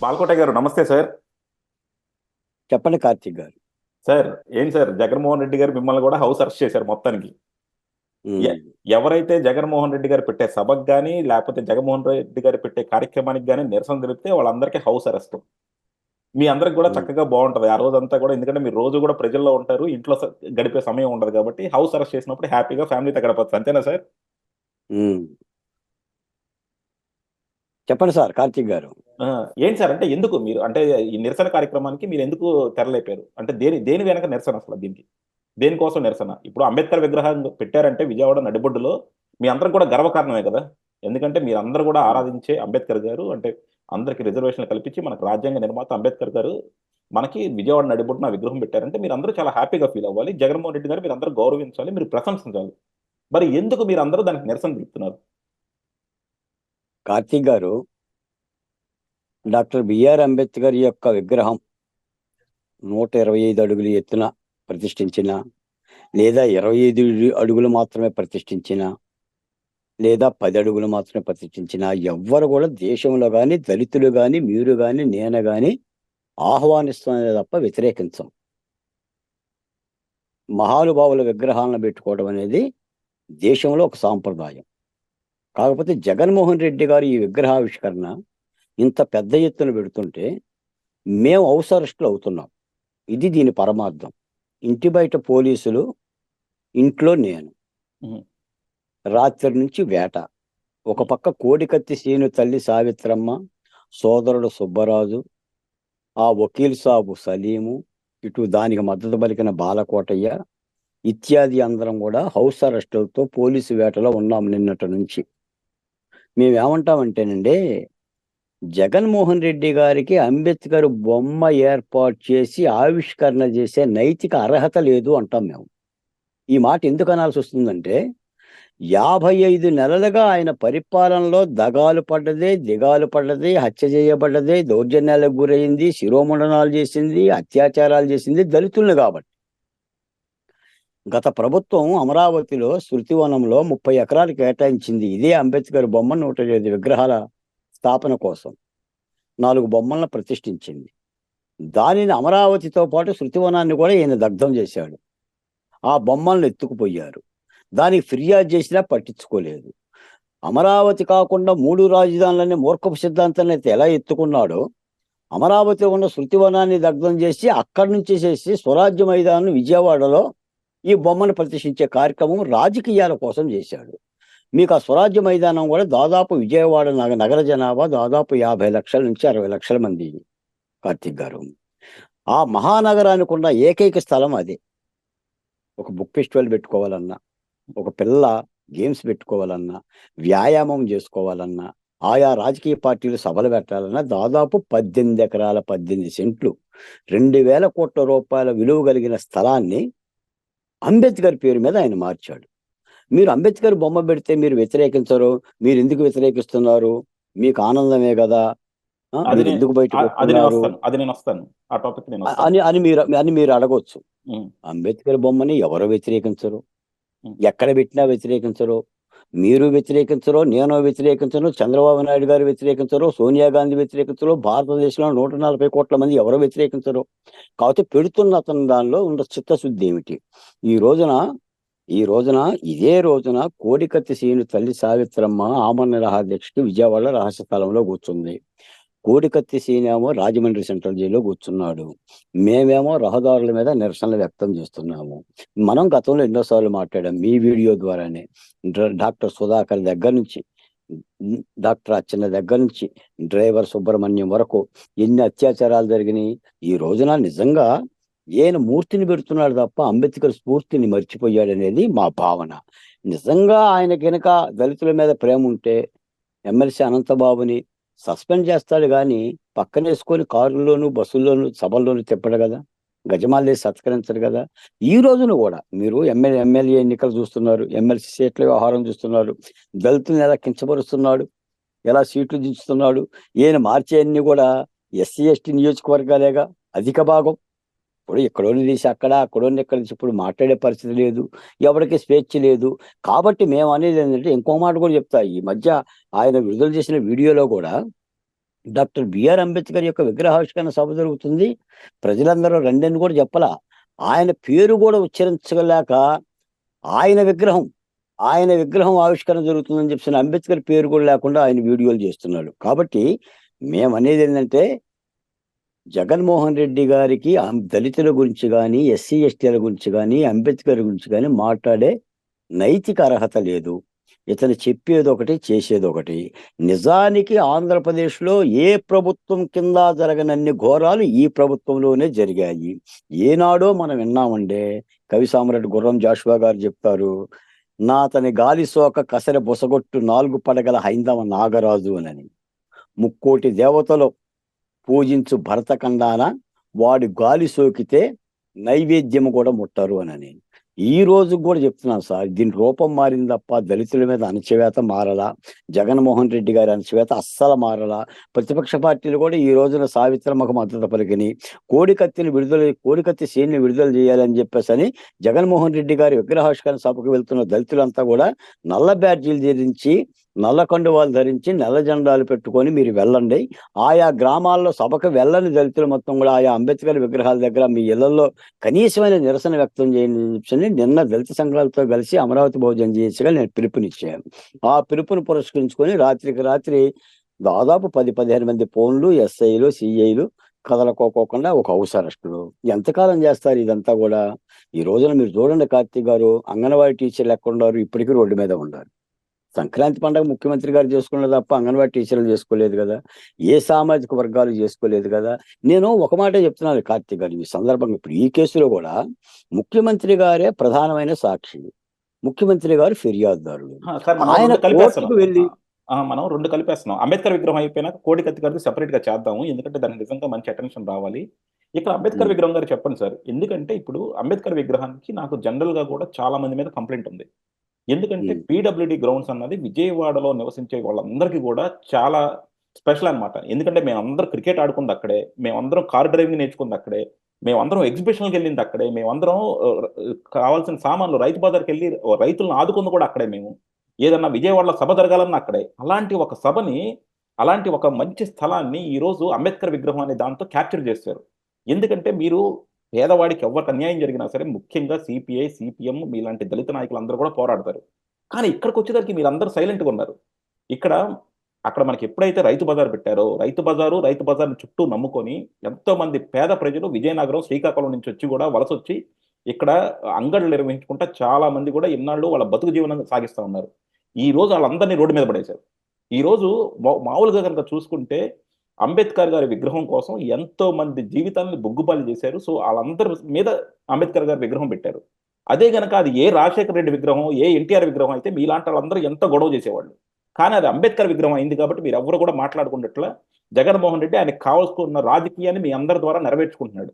బాలకోట గారు నమస్తే సార్. చెప్పండి కార్తీక్ గారు. సార్ ఏం సార్, జగన్మోహన్ రెడ్డి గారు మిమ్మల్ని కూడా హౌస్ అరెస్ట్ చేశారు మొత్తానికి. ఎ- ఉమ్, ఎవరైతే జగన్మోహన్ రెడ్డి గారు పెట్టే సభకు కానీ లేకపోతే జగన్మోహన్ రెడ్డి గారు పెట్టే కార్యక్రమానికి కానీ నిరసన తెలిపితే వాళ్ళందరికీ హౌస్ అరెస్ట్. మీ అందరికి కూడా ఉమ్, చక్కగా బాగుంటది ఆ రోజంతా కూడా, ఎందుకంటే మీరు రోజు కూడా ప్రజల్లో ఉంటారు, ఇంట్లో గడిపే సమయం ఉండదు కాబట్టి హౌస్ అరెస్ట్ చేసినప్పుడు హ్యాపీగా ఫ్యామిలీతో గడపచ్చు, అంతేనా సార్? ఉమ్. చెప్పండి సార్ కార్తీక్ గారు. ఆ, ఏంటి సార్, అంటే ఎందుకు మీరు అంటే ఈ నిరసన కార్యక్రమానికి మీరు ఎందుకు తెరలేపారు? అంటే దేని దేని వెనక నిరసన అసలు దీనికి? దేనికోసం నిరసన? ఇప్పుడు అంబేద్కర్ విగ్రహం పెట్టారంటే విజయవాడ నడిబొడ్డులో మీ అందరికి కూడా గర్వకారణమే కదా. ఎందుకంటే మీరు అందరూ కూడా ఉమ్. ఆరాధించే అంబేద్కర్ గారు, అంటే అందరికి రిజర్వేషన్లు కల్పించి మనకు రాజ్యాంగ నిర్మాత అంబేద్కర్ గారు మనకి విజయవాడ నడిబొడ్డున ఆ విగ్రహం పెట్టారంటే మీరు అందరూ చాలా హ్యాపీగా ఫీల్ అవ్వాలి. జగన్మోహన్ రెడ్డి గారు మీరు అందరూ గౌరవించాలి, మీరు ప్రశంసించాలి. మరి ఎందుకు మీరు అందరూ దానికి నిరసన తెలుపుతున్నారు? కార్తీక్ గారు, డాక్టర్ బిఆర్ అంబేద్కర్ యొక్క విగ్రహం 125 అడుగులు ఎత్తున ప్రతిష్ఠించిన, లేదా 25 అడుగులు మాత్రమే ప్రతిష్ఠించిన, లేదా 10 అడుగులు మాత్రమే ప్రతిష్ఠించిన ఎవ్వరు కూడా దేశంలో కానీ, దళితులు కానీ, మీరు కానీ, నేను కానీ ఆహ్వానిస్తున్నదే తప్ప వ్యతిరేకించం. మహానుభావుల విగ్రహాలను పెట్టుకోవడం అనేది దేశంలో ఒక సాంప్రదాయం. కాకపోతే జగన్మోహన్ రెడ్డి గారు ఈ విగ్రహావిష్కరణ ఇంత పెద్ద ఎత్తున పెడుతుంటే మేము హౌస్ అరెస్టులు అవుతున్నాం. ఇది దీని పరమార్థం. ఇంటి బయట పోలీసులు, ఇంట్లో నేను. ఉహు, రాత్రి నుంచి వేట. ఒక పక్క కోడికత్తి శ్రీను తల్లి సావిత్రమ్మ, సోదరుడు సుబ్బరాజు, ఆ వకీల్ సాబు సలీము, ఇటు దానికి మద్దతు పలికిన బాలకోటయ్య ఇత్యాది అందరం కూడా హౌస్ అరెస్టులతో పోలీసు వేటలో ఉన్నాం నిన్నటి నుంచి. మేమేమంటామంటేనండి, జగన్మోహన్ రెడ్డి గారికి అంబేద్కర్ బొమ్మ ఏర్పాటు చేసి ఆవిష్కరణ చేసే నైతిక అర్హత లేదు అంటాం మేము. ఈ మాట ఎందుకు అనాల్సి వస్తుందంటే, 55 నెలలుగా ఆయన పరిపాలనలో దగాలు పడ్డదే, దిగాలు పడ్డదే, హత్య చేయబడ్డదే, దౌర్జన్యాలకు గురైంది, శిరోముండనాలు చేసింది, అత్యాచారాలు చేసింది దళితుల్ని కాబట్టి. గత ప్రభుత్వం అమరావతిలో శృతివనంలో 30 ఎకరాలు కేటాయించింది ఇదే అంబేద్కర్ బొమ్మ 105 విగ్రహాల స్థాపన కోసం. 4 బొమ్మలను ప్రతిష్ఠించింది. దానిని అమరావతితో పాటు శృతివనాన్ని కూడా ఈయన దగ్ధం చేశాడు. ఆ బొమ్మలను ఎత్తుకుపోయారు. దానికి ఫిర్యాదు చేసినా పట్టించుకోలేదు. అమరావతి కాకుండా 3 రాజధానులని మూర్ఖపు సిద్ధాంతాన్ని అయితే ఎలా ఎత్తుకున్నాడో, అమరావతిలో ఉన్న శృతివనాన్ని దగ్ధం చేసి అక్కడి నుంచి చేసి స్వరాజ్య మైదానం విజయవాడలో ఈ బొమ్మను ప్రతిష్ఠించే కార్యక్రమం రాజకీయాల కోసం చేశాడు. మీకు ఆ స్వరాజ్య మైదానం కూడా దాదాపు విజయవాడ నగర జనాభా దాదాపు 50 లక్షల నుంచి 60 లక్షల మంది కార్తీక్ గారు. ఆ మహానగరానికి ఉన్న ఏకైక స్థలం అదే. ఒక బుక్ ఫెస్టివల్ పెట్టుకోవాలన్నా, ఒక పిల్ల గేమ్స్ పెట్టుకోవాలన్నా, వ్యాయామం చేసుకోవాలన్నా, ఆయా రాజకీయ పార్టీలు సభలు పెట్టాలన్నా దాదాపు 18 ఎకరాల 18 సెంట్లు 2000 కోట్ల రూపాయల విలువ కలిగిన స్థలాన్ని అంబేద్కర్ పేరు మీద ఆయన మార్చాడు. మీరు అంబేద్కర్ బొమ్మ పెడితే మీరు వ్యతిరేకించరు. మీరు ఎందుకు వ్యతిరేకిస్తున్నారు? మీకు ఆనందమే కదా, అది మీరు ఎందుకు బయటకు అది నేను వస్తున్నారు వస్తాను, అది నేను వస్తాను, ఆ టాపిక్ నేను వస్తాను. అని అని మీరు అడగొచ్చు. ఉమ్, అంబేద్కర్ బొమ్మని ఎవరు వ్యతిరేకించరు, ఉమ్, ఎక్కడ పెట్టినా వ్యతిరేకించరు. మీరు వ్యతిరేకించరు, నేను వ్యతిరేకించను, చంద్రబాబు నాయుడు గారు వ్యతిరేకించరు, సోనియా గాంధీ వ్యతిరేకించరు, భారతదేశంలో 140 కోట్ల మంది ఎవరు వ్యతిరేకించరు. కాకపోతే పెడుతున్న అతను దానిలో ఉన్న చిత్తశుద్ధి ఏమిటి? ఈ రోజున ఈ రోజున ఇదే రోజున కోడికత్తి శ్రీను తల్లి సావిత్రమ్మ ఆమరణ నిరాహార దీక్షకి విజయవాడలో రహస్య స్థలంలో కూర్చుంది. కోడికత్తి శ్రీనేమో రాజమండ్రి సెంట్రల్ జైల్లో కూర్చున్నాడు. మేమేమో రహదారుల మీద నిరసనలు వ్యక్తం చేస్తున్నాము. మనం గతంలో ఎన్నోసార్లు మాట్లాడాం మీ వీడియో ద్వారానే. డాక్టర్ సుధాకర్ దగ్గర నుంచి, డాక్టర్ అచ్చెన్న దగ్గర నుంచి, డ్రైవర్ సుబ్రహ్మణ్యం వరకు ఎన్ని అత్యాచారాలు జరిగినాయి. ఈ రోజున నిజంగా ఈయన మూర్తిని పెడుతున్నాడు తప్ప అంబేద్కర్ స్ఫూర్తిని మర్చిపోయాడనేది మా భావన. నిజంగా ఆయన కనుక దళితుల మీద ప్రేమ ఉంటే ఎమ్మెల్సీ అనంతబాబుని సస్పెండ్ చేస్తాడు, కానీ పక్కనేసుకొని కారుల్లోనూ, బస్సుల్లోనూ, సభల్లోనూ తిప్పడు కదా, గజమాలు సత్కరించడు కదా. ఈ రోజున కూడా మీరు ఎమ్మెల్యే ఎన్నికలు చూస్తున్నారు, ఎమ్మెల్సీ సీట్ల వ్యవహారం చూస్తున్నారు. దళితులను ఎలా కించపరుస్తున్నాడు, ఎలా సీట్లు దించుతున్నాడు. ఈయన మార్చే అన్ని కూడా ఎస్సీ ఎస్టీ నియోజకవర్గాలేగా అధిక భాగం. ఇప్పుడు ఎక్కడోని తీసి అక్కడ, అక్కడోని ఎక్కడ తీసి ఇప్పుడు మాట్లాడే పరిస్థితి లేదు, ఎవరికి స్వేచ్ఛ లేదు. కాబట్టి మేము అనేది ఏంటంటే, ఇంకో మాట కూడా చెప్తా. ఈ మధ్య ఆయన విడుదల చేసిన వీడియోలో కూడా డాక్టర్ బిఆర్ అంబేద్కర్ యొక్క విగ్రహావిష్కరణ సభ జరుగుతుంది, ప్రజలందరూ రండి కూడా చెప్పలా. ఆయన పేరు కూడా ఉచ్చరించలేక ఆయన విగ్రహం ఆయన విగ్రహం ఆవిష్కరణ జరుగుతుందని చెప్పిన అంబేద్కర్ పేరు కూడా లేకుండా ఆయన వీడియోలు చేస్తున్నాడు. కాబట్టి మేము అనేది ఏంటంటే, జగన్మోహన్ రెడ్డి గారికి దళితుల గురించి కానీ, ఎస్సీ ఎస్టీల గురించి కానీ, అంబేద్కర్ గురించి కానీ మాట్లాడే నైతిక అర్హత లేదు. ఇతను చెప్పేదొకటి చేసేదొకటి. నిజానికి ఆంధ్రప్రదేశ్లో ఏ ప్రభుత్వం కింద జరగనన్ని ఘోరాలు ఈ ప్రభుత్వంలోనే జరిగాయి. ఏనాడో మనం విన్నామండే, కవి సామ్రాట్ గుర్రం జాషువా గారు చెప్తారు, నా అతని గాలి సోక కసర బొసగొట్టు 4 పడగల హైందవ నాగరాజు అని. 3 దేవతలు పూజించు భరతఖండాన వాడి గాలి సోకితే నైవేద్యము కూడా ముట్టరు అని. ఈ రోజు కూడా చెప్తున్నాను సార్, దీని రూపం మారింది తప్ప దళితుల మీద అణచివేత మారలా, జగన్మోహన్ రెడ్డి గారి అణచివేత అస్సలు మారలా. ప్రతిపక్ష పార్టీలు కూడా ఈ రోజున సావిత్రమ్మకు మద్దతు పలికిని, కోడికత్తి సీన్ని విడుదల చేయాలని చెప్పేసి జగన్మోహన్ రెడ్డి గారి విగ్రహావిష్కరణ సభకు వెళ్తున్న దళితులంతా కూడా నల్ల బ్యాడ్జీలు ధరించి, నల్ల కండువాలు ధరించి, నల్ల జెండాలు పెట్టుకొని మీరు వెళ్ళండి. ఆయా గ్రామాల్లో సభకు వెళ్ళని దళితులు మొత్తం కూడా ఆయా అంబేద్కర్ విగ్రహాల దగ్గర మీ ఇళ్లలో కనీసమైన నిరసన వ్యక్తం చేయండి నిన్న దళిత సంఘాలతో కలిసి అమరావతి బహుజన్ చేసిగా నేను పిలుపునిచ్చాను. ఆ పిలుపుని పురస్కరించుకొని రాత్రికి రాత్రి దాదాపు 10-15 మంది ఫోన్లు, ఎస్ఐలు, సిఐలు కదలకోకుండా ఒక హౌస్ అరెస్టులు. ఎంతకాలం చేస్తారు ఇదంతా కూడా? ఈ రోజున మీరు చూడండి కార్తీక్ గారు, అంగన్వాడీ టీచర్లు ఎక్కడ ఉన్నారు? ఇప్పటికీ రోడ్డు మీద ఉన్నారు. సంక్రాంతి పండుగ ముఖ్యమంత్రి గారు చేసుకున్నది తప్ప అంగన్వాడీ టీచర్లు చేసుకోలేదు కదా, ఏ సామాజిక వర్గాలు చేసుకోలేదు కదా. నేను ఒక మాట చెప్తున్నాను కార్తీక్ గారు, ఈ సందర్భంగా ఇప్పుడు ఈ కేసులో కూడా ముఖ్యమంత్రి గారే ప్రధానమైన సాక్షి, ముఖ్యమంత్రి గారు ఫిర్యాదుదారుడు. ఆయన కోర్టుకు వెళ్ళి మనం 2 కలిపేస్తున్నాం. అంబేద్కర్ విగ్రహం అయిపోయినాక కోడికత్తి గారికి సెపరేట్ గా చేద్దాము, ఎందుకంటే దానికి నిజంగా మంచి అటెన్షన్ రావాలి. ఇక్కడ అంబేద్కర్ విగ్రహం గారు చెప్పండి సార్, ఎందుకంటే ఇప్పుడు అంబేద్కర్ విగ్రహానికి నాకు జనరల్ గా కూడా చాలా మంది మీద కంప్లైంట్ ఉంది. ఎందుకంటే పీడబ్ల్యూడి గ్రౌండ్స్ అన్నది విజయవాడలో నివసించే వాళ్ళందరికీ కూడా చాలా స్పెషల్ అనమాట. ఎందుకంటే మేమందరం క్రికెట్ ఆడుకుంది అక్కడే, మేమందరం కార్ డ్రైవింగ్ నేర్చుకుంది అక్కడే, మేమందరం ఎగ్జిబిషన్కి వెళ్ళింది అక్కడే, మేమందరం కావాల్సిన సామాన్లు రైతు బజార్కి వెళ్ళి రైతులను ఆదుకుంది కూడా అక్కడే. మేము ఏదన్నా విజయవాడలో సభ జరగాలన్నా అక్కడే. అలాంటి ఒక సభని, అలాంటి ఒక మంచి స్థలాన్ని ఈరోజు అంబేద్కర్ విగ్రహం అనే దాంతో క్యాప్చర్ చేశారు. ఎందుకంటే మీరు పేదవాడికి ఎవరికి అన్యాయం జరిగినా సరే ముఖ్యంగా సిపిఐ, సిపిఎం మీలాంటి దళిత నాయకులు అందరూ కూడా పోరాడతారు. కానీ ఇక్కడికి వచ్చేసరికి మీరు అందరూ సైలెంట్గా ఉన్నారు. అక్కడ మనకి ఎప్పుడైతే రైతు బజార్ పెట్టారో, రైతు బజార్ని చుట్టూ నమ్ముకొని ఎంతో మంది పేద ప్రజలు విజయనగరం, శ్రీకాకుళం నుంచి వచ్చి కూడా వలస వచ్చి ఇక్కడ అంగళ్ళు నిర్వహించుకుంటా చాలా మంది కూడా ఇన్నాళ్ళు వాళ్ళ బతుకు జీవనం సాగిస్తూ ఉన్నారు. ఈ రోజు వాళ్ళందరినీ రోడ్డు మీద పడేశారు. ఈ రోజు మామూలుగా కనుక చూసుకుంటే అంబేద్కర్ గారి విగ్రహం కోసం ఎంతో మంది జీవితాన్ని బొగ్గుపాలు చేశారు. సో వాళ్ళందరి మీద అంబేద్కర్ గారి విగ్రహం పెట్టారు. అదే గనక అది ఏ రాజశేఖర రెడ్డి విగ్రహం, ఏ ఎన్టీఆర్ విగ్రహం అయితే మీలాంటి వాళ్ళందరూ ఎంతో గొడవ చేసేవాళ్ళు. కానీ అది అంబేద్కర్ విగ్రహం అయింది కాబట్టి మీరు ఎవరు కూడా మాట్లాడుకున్నట్ల జగన్మోహన్ రెడ్డి ఆయనకు కావాల్సుకున్న రాజకీయాన్ని మీ అందరి ద్వారా నెరవేర్చుకుంటున్నాడు.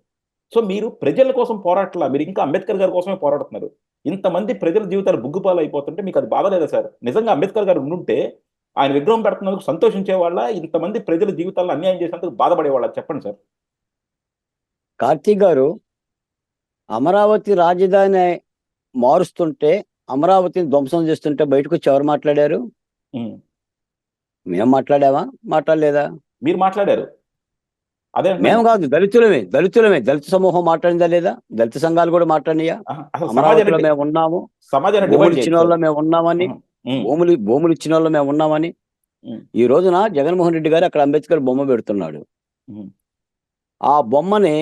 సో మీరు ప్రజల కోసం పోరాటలా, మీరు ఇంకా అంబేద్కర్ గారి కోసమే పోరాడుతున్నారు. ఇంతమంది ప్రజల జీవితాలు బుగ్గుపాలు అయిపోతుంటే మీకు అది బాధలేదా సార్? నిజంగా అంబేద్కర్ గారు ఉండుంటే ఆయన విగ్రహం పెడుతున్నందుకు సంతోషించే వాళ్ళ, ఇంతమంది ప్రజల జీవితాలను అన్యాయం చేసినందుకు బాధపడేవాళ్ళ? చెప్పండి సార్. కార్తీక్ గారు, అమరావతి రాజధాని మారుస్తుంటే, అమరావతిని ధ్వంసం చేస్తుంటే బయటకు వచ్చి ఎవరు మాట్లాడారు? మేము మాట్లాడామా? మాట్లాడలేదా? మీరు మాట్లాడారు. అదే మేము కాదు, దళితులమే దళిత సమూహం మాట్లాడిందా లేదా? దళిత సంఘాలు కూడా మాట్లాడినాయా? అమరావతిలో మేము ఉన్నాము, భూములు ఇచ్చిన వాళ్ళు మేము ఉన్నామని, భూములు ఇచ్చిన వాళ్ళు మేము ఉన్నామని. ఈ రోజున జగన్మోహన్ రెడ్డి గారు అక్కడ అంబేద్కర్ బొమ్మ పెడుతున్నాడు. ఆ బొమ్మని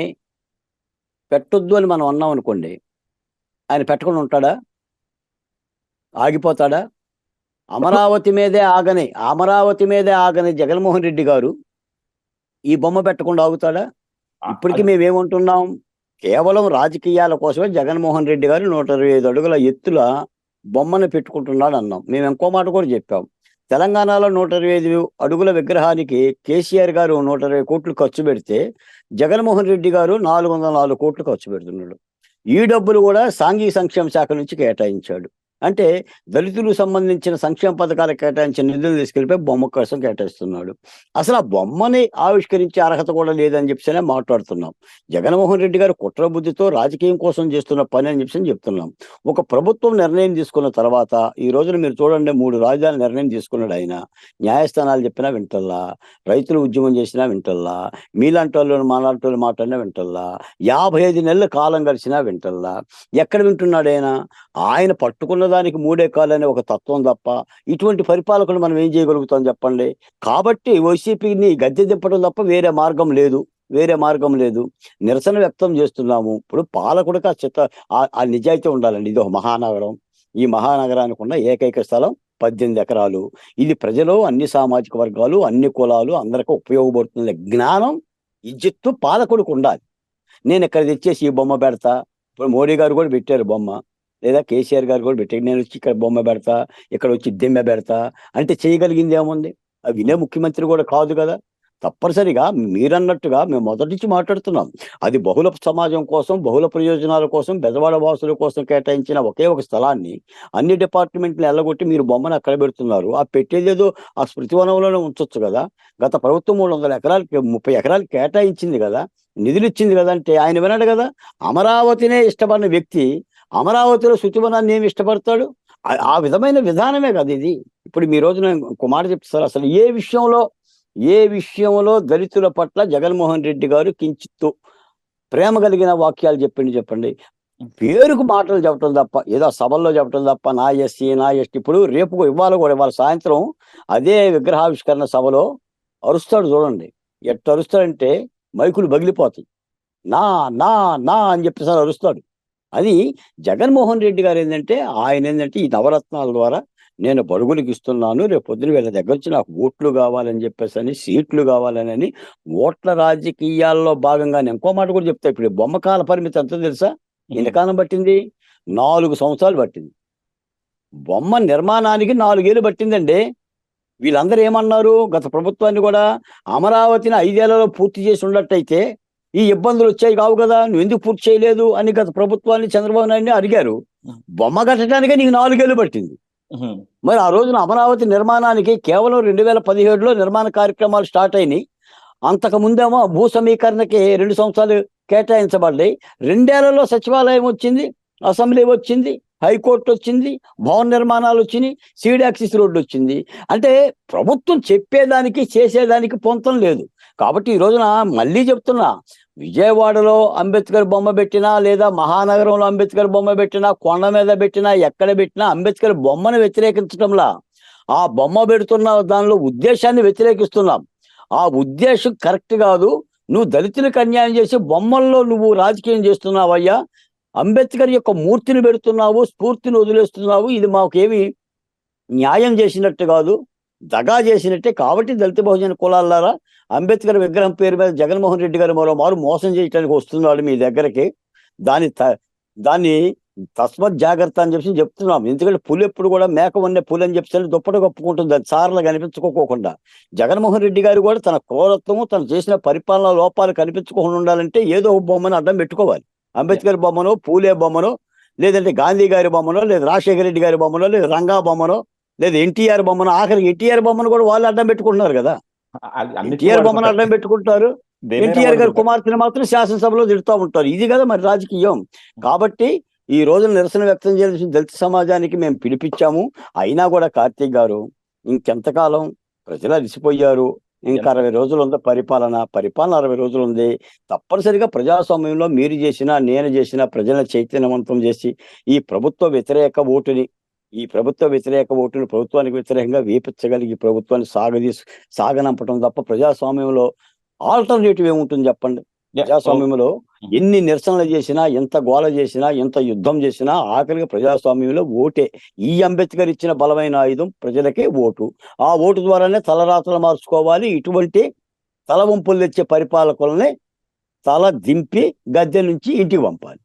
పెట్టొద్దు అని మనం అన్నాం అనుకోండి, ఆయన పెట్టకుండా ఉంటాడా? ఆగిపోతాడా? అమరావతి మీదే ఆగని జగన్మోహన్ రెడ్డి గారు ఈ బొమ్మ పెట్టకుండా ఆగుతాడా? ఇప్పటికీ మేమేమంటున్నాం, కేవలం రాజకీయాల కోసమే జగన్మోహన్ రెడ్డి గారు 125 అడుగుల ఎత్తుల బొమ్మను పెట్టుకుంటున్నాడు అన్నాం. మేము ఇంకో మాట కూడా చెప్పాం, తెలంగాణలో 125 అడుగుల విగ్రహానికి కేసీఆర్ గారు 120 కోట్లు ఖర్చు పెడితే జగన్మోహన్ రెడ్డి గారు 404 కోట్లు ఖర్చు పెడుతున్నాడు. ఈ డబ్బులు కూడా సాంఘిక సంక్షేమ శాఖ నుంచి కేటాయించాడు. అంటే దళితులకు సంబంధించిన సంక్షేమ పథకాలకు కేటాయించిన నిధులు తీసుకెళ్ళిపోయి బొమ్మ కోసం కేటాయిస్తున్నాడు. అసలు ఆ బొమ్మని ఆవిష్కరించే అర్హత కూడా లేదని చెప్పేసి మాట్లాడుతున్నాం. జగన్మోహన్ రెడ్డి గారు కుట్ర బుద్ధితో రాజకీయం కోసం చేస్తున్న పని అని చెప్పేసి చెప్తున్నాం. ఒక ప్రభుత్వం నిర్ణయం తీసుకున్న తర్వాత ఈ రోజున మీరు చూడండి, 3 రాజధానుల నిర్ణయం తీసుకున్నాడు ఆయన. న్యాయస్థానాలు చెప్పినా వింటల్లా, రైతులు ఉద్యమం చేసినా వింటల్లా, మీలాంటి వాళ్ళు మాలాంటి వాళ్ళు మాట్లాడినా వింటల్లా, 55 నెలల కాలం గడిచినా వింటల్లా. ఎక్కడ వింటున్నాడు ఆయన? ఆయన పట్టుకున్న దానికి 3 కాళ్ళు అనే ఒక తత్వం తప్ప ఇటువంటి పరిపాలకులు మనం ఏం చేయగలుగుతాం చెప్పండి. కాబట్టి వైసీపీని గద్దె దింపడం తప్ప వేరే మార్గం లేదు. వేరే మార్గం లేదు. నిరసన వ్యక్తం చేస్తున్నాము. ఇప్పుడు పాలకుడికి ఆ నిజాయితీ ఉండాలండి. ఇది ఒక మహానగరం. ఈ మహానగరానికి ఉన్న ఏకైక స్థలం 18 ఎకరాలు. ఇది ప్రజలు, అన్ని సామాజిక వర్గాలు, అన్ని కులాలు అందరికీ ఉపయోగపడుతుంది. జ్ఞానం, ఇజ్జత్తు పాలకుడికి ఉండాలి. నేను ఇక్కడ తెచ్చేసి ఈ బొమ్మ పెడతా. ఇప్పుడు మోడీ గారు కూడా పెట్టారు బొమ్మ, లేదా కేసీఆర్ గారు కూడా పెట్టారు. నేను వచ్చి ఇక్కడ బొమ్మ పెడతా, ఇక్కడ వచ్చి దిమ్మె పెడతా అంటే చేయగలిగింది ఏముంది? అవి వినే ముఖ్యమంత్రి కూడా కాదు కదా. తప్పనిసరిగా మీరన్నట్టుగా మేము మొదటి నుంచి మాట్లాడుతున్నాం. అది బహుళ సమాజం కోసం, బహుళ ప్రయోజనాల కోసం, బెజవాడ వాసుల కోసం కేటాయించిన ఒకే ఒక స్థలాన్ని అన్ని డిపార్ట్మెంట్లు ఎల్లగొట్టి మీరు బొమ్మను అక్కడ పెడుతున్నారు. ఆ పెట్టేదేదో ఆ స్మృతివనంలోనే ఉంచొచ్చు కదా. గత ప్రభుత్వం 300 ఎకరాలకి 30 ఎకరాలు కేటాయించింది కదా, నిధులు ఇచ్చింది కదా. అంటే ఆయన విన్నాడు కదా. అమరావతినే ఇష్టపడిన వ్యక్తి అమరావతిలో శృతివనాన్ని ఏమి ఇష్టపడతాడు? ఆ విధమైన విధానమే కదా ఇది. ఇప్పుడు మీ రోజున ఇంకో మాట చెప్తారు. అసలు ఏ విషయంలో దళితుల పట్ల జగన్మోహన్ రెడ్డి గారు కించిత్తు ప్రేమ కలిగిన వాక్యాలు చెప్పండి. పేరుకు మాటలు చెప్పడం తప్ప, ఏదో సభల్లో చెప్పడం తప్ప, నా ఎస్సీ నా ఎస్టీ. ఇప్పుడు రేపు ఇవాళ సాయంత్రం అదే విగ్రహావిష్కరణ సభలో అరుస్తాడు చూడండి. ఎట్ట అరుస్తాడంటే మైకులు పగిలిపోతాయి. నా నా నా అని చెప్పేసి అరుస్తాడు. అది జగన్మోహన్ రెడ్డి గారు ఆయన ఈ నవరత్నాల ద్వారా నేను బడుగులకు ఇస్తున్నాను, రేపు పొద్దున వీళ్ళ దగ్గర నుంచి నాకు ఓట్లు కావాలని చెప్పేసి, సీట్లు కావాలని ఓట్ల రాజకీయాల్లో భాగంగానే ఇంకో మాట కూడా చెప్తా. ఇప్పుడు బొమ్మ కాల పరిమితి ఎంత తెలుసా? ఎంతకాలం పట్టింది? 4 సంవత్సరాలు పట్టింది. బొమ్మ నిర్మాణానికి 4 ఏళ్ళు పట్టిందండి. వీళ్ళందరూ ఏమన్నారు గత ప్రభుత్వాన్ని కూడా? అమరావతిని 5 ఏళ్లలో పూర్తి చేసి ఉన్నట్టయితే ఈ ఇబ్బందులు వచ్చాయి కావు కదా, నువ్వు ఎందుకు పూర్తి చేయలేదు అని గత ప్రభుత్వాన్ని చంద్రబాబు నాయుడిని అడిగారు. బొమ్మ కట్టడానికే నీకు 4 ఏళ్ళు పట్టింది. మరి ఆ రోజున అమరావతి నిర్మాణానికి కేవలం 2017లో నిర్మాణ కార్యక్రమాలు స్టార్ట్ అయినాయి. అంతకు ముందేమో భూ సమీకరణకి 2 సంవత్సరాలు కేటాయించబడ్డాయి. 2 ఏళ్లలో సచివాలయం వచ్చింది, అసెంబ్లీ వచ్చింది, హైకోర్టు వచ్చింది, భవన నిర్మాణాలు వచ్చినాయి, సీడ్ యాక్సిస్ రోడ్డు వచ్చింది. అంటే ప్రభుత్వం చెప్పేదానికి చేసేదానికి పొంతం లేదు. కాబట్టి ఈ రోజున మళ్ళీ చెప్తున్నా, విజయవాడలో అంబేద్కర్ బొమ్మ పెట్టినా, లేదా మహానగరంలో అంబేద్కర్ బొమ్మ పెట్టినా, కొండ మీద పెట్టినా, ఎక్కడ పెట్టినా అంబేద్కర్ బొమ్మను వ్యతిరేకించడంలా ఆ బొమ్మ పెడుతున్న దానిలో ఉద్దేశాన్ని వ్యతిరేకిస్తున్నాం. ఆ ఉద్దేశం కరెక్ట్ కాదు. నువ్వు దళితులకు అన్యాయం చేసి బొమ్మల్లో నువ్వు రాజకీయం చేస్తున్నావయ్యా. అంబేద్కర్ యొక్క మూర్తిని పెడుతున్నావు, స్ఫూర్తిని వదిలేస్తున్నావు. ఇది మాకేమి న్యాయం చేసినట్టు కాదు, దగా చేసినట్టే. కాబట్టి దళిత బహుజన కులాలారా, అంబేద్కర్ విగ్రహం పేరు మీద జగన్మోహన్ రెడ్డి గారు మరోమారు మోసం చేయడానికి వస్తున్నాడు మీ దగ్గరికి. దాన్ని తస్మత్ జాగ్రత్త అని చెప్పి చెప్తున్నాం. ఎందుకంటే పులి ఎప్పుడు కూడా మేక వన్నే పులి అని చెప్పి దుప్పటి కప్పుకుంటుంది, అది సార్లు కనిపించుకోకుండా. జగన్మోహన్ రెడ్డి గారు కూడా తన క్రూరత్వము, తను చేసిన పరిపాలన లోపాలు కనిపించుకోకుండా ఉండాలంటే ఏదో ఒక బొమ్మను అడ్డం పెట్టుకోవాలి. అంబేద్కర్ బొమ్మనో, పూలే బొమ్మనో, లేదంటే గాంధీ గారి బొమ్మనో, లేదా రాజశేఖర రెడ్డి గారి బొమ్మనో, లేదా రంగా బొమ్మనో, లేదా ఎన్టీఆర్ బొమ్మనో. ఆఖరికి ఎన్టీఆర్ బొమ్మను కూడా వాళ్ళు అడ్డం పెట్టుకుంటున్నారు కదా. ఎన్టీఆర్ బొమ్మను అడ్డం పెట్టుకుంటారు, ఎన్టీఆర్ గారి కుమార్తెను మాత్రం శాసనసభలో తిడుతూ ఉంటారు. ఇది కదా మరి రాజకీయం. కాబట్టి ఈ రోజున నిరసన వ్యక్తం చేయాల్సిన దళిత సమాజానికి మేము పిలిపించాము. అయినా కూడా కార్తీక్ గారు ఇంకెంతకాలం? ప్రజలు అలసిపోయారు. ఇంకా 60 రోజులు ఉంది పరిపాలన 60 రోజులు ఉంది. తప్పనిసరిగా ప్రజాస్వామ్యంలో మీరు చేసినా, నేను చేసినా ప్రజలను చైతన్యవంతం చేసి ఈ ప్రభుత్వ వ్యతిరేక ఓటుని ప్రభుత్వానికి వ్యతిరేకంగా వేపించగలిగి ప్రభుత్వాన్ని సాగనంపటం తప్ప ప్రజాస్వామ్యంలో ఆల్టర్నేటివ్ ఏముంటుంది చెప్పండి? ప్రజాస్వామ్యంలో ఎన్ని నిరసనలు చేసినా, ఎంత గోల చేసినా, ఎంత యుద్ధం చేసినా ఆఖరిగా ప్రజాస్వామ్యంలో ఓటే. ఈ అంబేద్కర్ ఇచ్చిన బలమైన ఆయుధం ప్రజలకే ఓటు. ఆ ఓటు ద్వారానే తలరాతలు మార్చుకోవాలి. ఇటువంటి తలవంపులు తెచ్చే పరిపాలకులని తల దింపి గద్దె నుంచి ఇంటికి పంపాలి.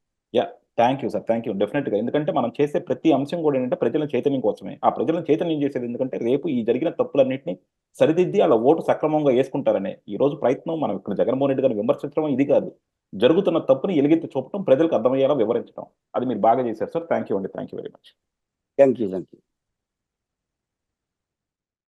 Thank you sir, thank you. డెఫినెట్గా. ఎందుకంటే మనం చేసే ప్రతి అంశం కూడా ఏంటంటే ప్రజల చైతన్యం కోసమే. ఆ ప్రజలను చైతన్యం చేసేది ఎందుకంటే రేపు ఈ జరిగిన తప్పులన్నింటినీ సరిదిద్ది అలా ఓటు సక్రమంగా వేసుకుంటారనే ఈ రోజు ప్రయత్నం. మనం ఇక్కడ జగన్మోహన్ రెడ్డి గారిని విమర్శించడం ఇది కాదు, జరుగుతున్న తప్పుని ఎలుగెత్తి చూపడం, ప్రజలకు అర్థమయ్యేలా వివరించడం. అది మీరు బాగా చేశారు సార్. థ్యాంక్ యూ అండి. Thank you very much. Thank you.